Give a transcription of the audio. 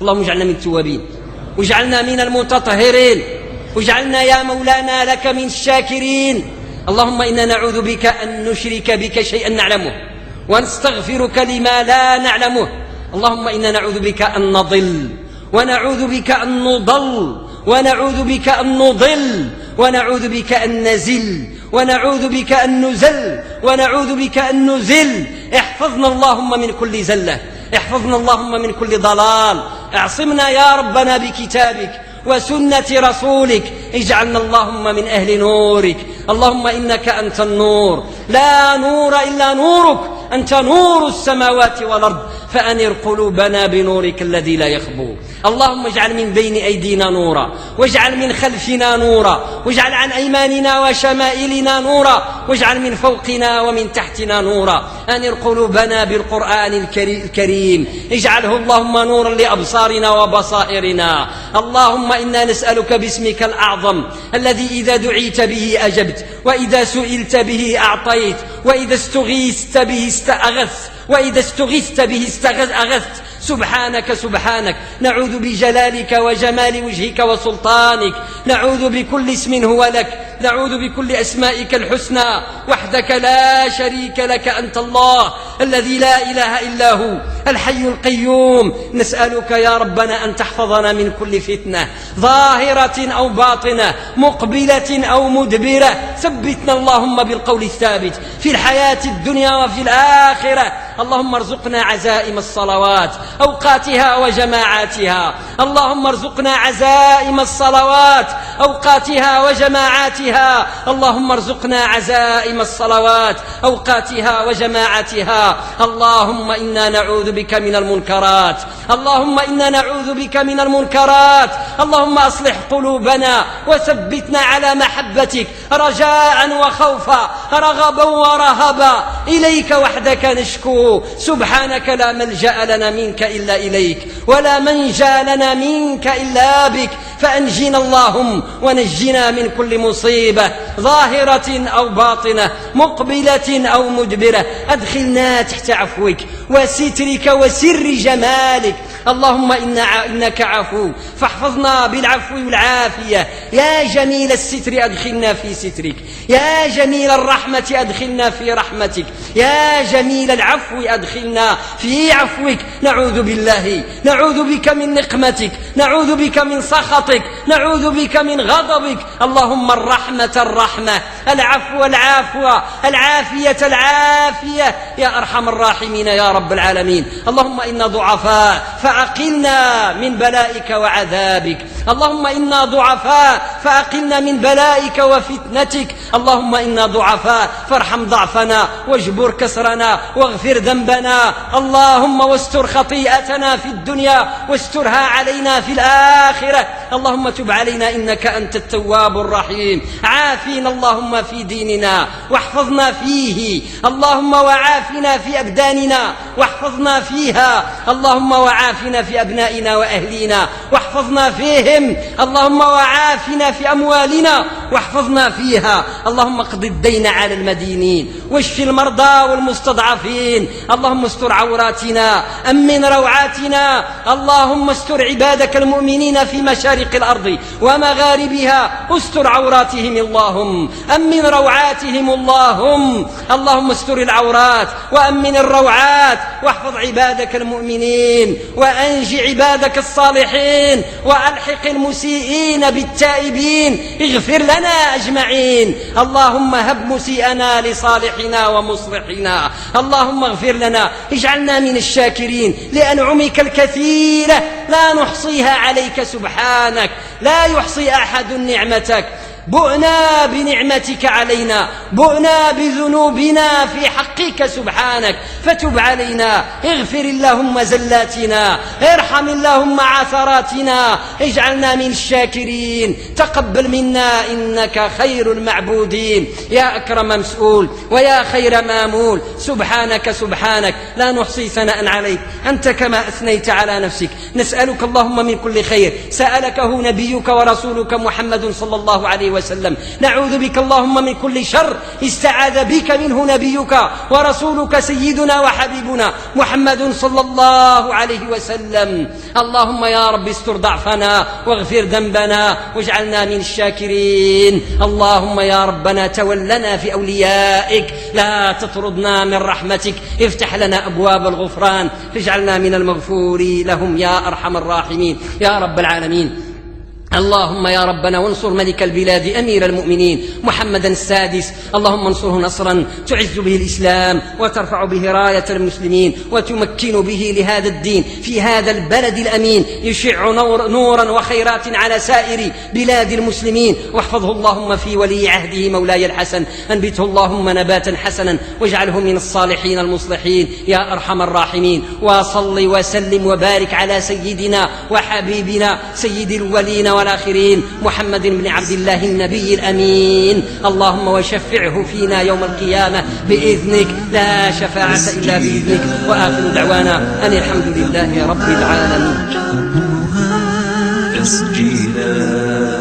اللهم اجعلنا من التوابين، واجعلنا من المتطهرين، واجعلنا يا مولانا لك من الشاكرين. اللهم إنا نعوذ بك أن نشرك بك شيئا نعلمه، ونستغفرك لما لا نعلمه. اللهم إنا نعوذ بك أن نضل، ونعوذ بك أن نضل، ونعوذ بك أن نضل، ونعوذ بك أن نزل، ونعوذ بك أن نزل، ونعوذ بك أن نزل. احفظنا اللهم من كل زلة، احفظنا اللهم من كل ضلال، اعصمنا يا ربنا بكتابك وسنة رسولك، اجعلنا اللهم من أهل نورك. اللهم إنك أنت النور، لا نور إلا نورك، أنت نور السماوات والأرض، فأنر قلوبنا بنورك الذي لا يخبو. اللهم اجعل من بين أيدينا نورا، واجعل من خلفنا نورا، واجعل عن أيماننا وشمائلنا نورا، واجعل من فوقنا ومن تحتنا نورا. أنر قلوبنا بالقرآن الكريم، اجعله اللهم نورا لأبصارنا وبصائرنا. اللهم إنا نسألك باسمك الأعظم الذي إذا دعيت به أجبت، وإذا سئلت به أعطيت، وإذا استغيثت به استأغثت، وإذا استغيثت به أغثت. سبحانك سبحانك، نعوذ بجلالك وجمال وجهك وسلطانك، نعوذ بكل اسم هو لك، نعوذ بكل أسمائك الحسنى وحدك لا شريك لك، أنت الله الذي لا إله إلا هو الحي القيوم. نسألك يا ربنا أن تحفظنا من كل فتنة ظاهرة أو باطنة، مقبلة أو مدبرة. ثبتنا اللهم بالقول الثابت في الحياة الدنيا وفي الآخرة. اللهم ارزقنا عزائم الصلوات أوقاتها وجماعاتها، اللهم ارزقنا عزائم الصلوات أوقاتها وجماعاتها، اللهم ارزقنا عزائم الصلوات أوقاتها وجماعاتها. اللهم إنا نعوذ بك من المنكرات، اللهم إنا نعوذ بك من المنكرات. اللهم أصلح قلوبنا وثبتنا على محبتك رجاء وخوفا، رغبا ورهبا. إليك وحدك نشكو، سبحانك لا ملجأ لنا منك إلا إليك، ولا منجا لنا منك إلا بك. فأنجنا اللهم ونجنا من كل مصيبة ظاهرة أو باطنة، مقبلة أو مدبرة. أدخلنا تحت عفوك وسترك وسر جمالك. اللهم إنك عفو، فاحفظنا بالعفو والعافية. يا جميل الستر أدخلنا في سترك، يا جميل الرحمة أدخلنا في رحمتك، يا جميل العفو أدخلنا في عفوك. نعوذ بالله، نعوذ بك من نقمتك، نعوذ بك من سخطك، نعوذ بك من غضبك. اللهم الرحمة، العفو العافية، العافية يا أرحم الراحمين يا رب العالمين. اللهم إنا ضعفاء فأقلنا من بلائك وعذابك، اللهم إنا ضعفاء فأقلنا من بلائك وفتنتك. اللهم إنا ضعفاء فارحم ضعفنا واجبر كسرنا واغفر ذنبنا. اللهم واستر خطيئتنا في الدنيا واسترها علينا في الآخرة. اللهم تب علينا إنك أنت التواب الرحيم. عافينا اللهم في ديننا واحفظنا فيه، اللهم وعافنا في أبداننا واحفظنا فيها، اللهم وعافنا في أبنائنا وأهلينا واحفظنا فيهم، اللهم وعافنا في أموالنا واحفظنا فيها. اللهم اقض الدين على المدينين واشف المرضى والمستضعفين. اللهم استر عوراتنا، أمن روعاتنا. اللهم استر عبادك المؤمنين في مشارق الأرض ومغاربها، استر عوراتهم اللهم، أمن روعاتهم اللهم استر العورات وأمن الروعات، واحفظ عبادك المؤمنين وأنج عبادك الصالحين، وألحق المسيئين بالتائبين. اغفر لنا أجمعين. اللهم هب مسيئنا لصالحنا ومصلحنا. اللهم اغفر لنا، اجعلنا من الشاكرين لأنعمك الكثيرة لا نحصيها عليك سبحانك، لا يحصي أحد نعمتك. بؤنا بنعمتك علينا، بؤنا بذنوبنا في حقك سبحانك، فتب علينا. اغفر اللهم زلاتنا، ارحم اللهم عثراتنا، اجعلنا من الشاكرين. تقبل منا إنك خير المعبودين، يا أكرم مسؤول ويا خير مامول. سبحانك لا نحصي ثناء عليك، أنت كما أثنيت على نفسك. نسألك اللهم من كل خير سألكه نبيك ورسولك محمد صلى الله عليه وسلم وسلم. نعوذ بك اللهم من كل شر استعاذ بك منه نبيك ورسولك سيدنا وحبيبنا محمد صلى الله عليه وسلم. اللهم يا رب استر ضعفنا واغفر ذنبنا واجعلنا من الشاكرين. اللهم يا ربنا تولنا في أوليائك، لا تطردنا من رحمتك، افتح لنا أبواب الغفران، اجعلنا من المغفور لهم يا أرحم الراحمين يا رب العالمين. اللهم يا ربنا وانصر ملك البلاد أمير المؤمنين محمدا السادس، اللهم انصره نصرا تعز به الإسلام وترفع به راية المسلمين وتمكن به لهذا الدين في هذا البلد الأمين، يشع نورا وخيرات على سائر بلاد المسلمين. واحفظه اللهم في ولي عهده مولاي الحسن، أنبته اللهم نباتا حسنا واجعله من الصالحين المصلحين يا أرحم الراحمين. وصل وسلم وبارك على سيدنا وحبيبنا سيد الأولين والآخرين محمد بن عبد الله النبي الأمين. اللهم وشفعه فينا يوم القيامة بإذنك، لا شفاعة إلا بإذنك. وآخر دعوانا أن الحمد لله رب العالمين. تسجيلات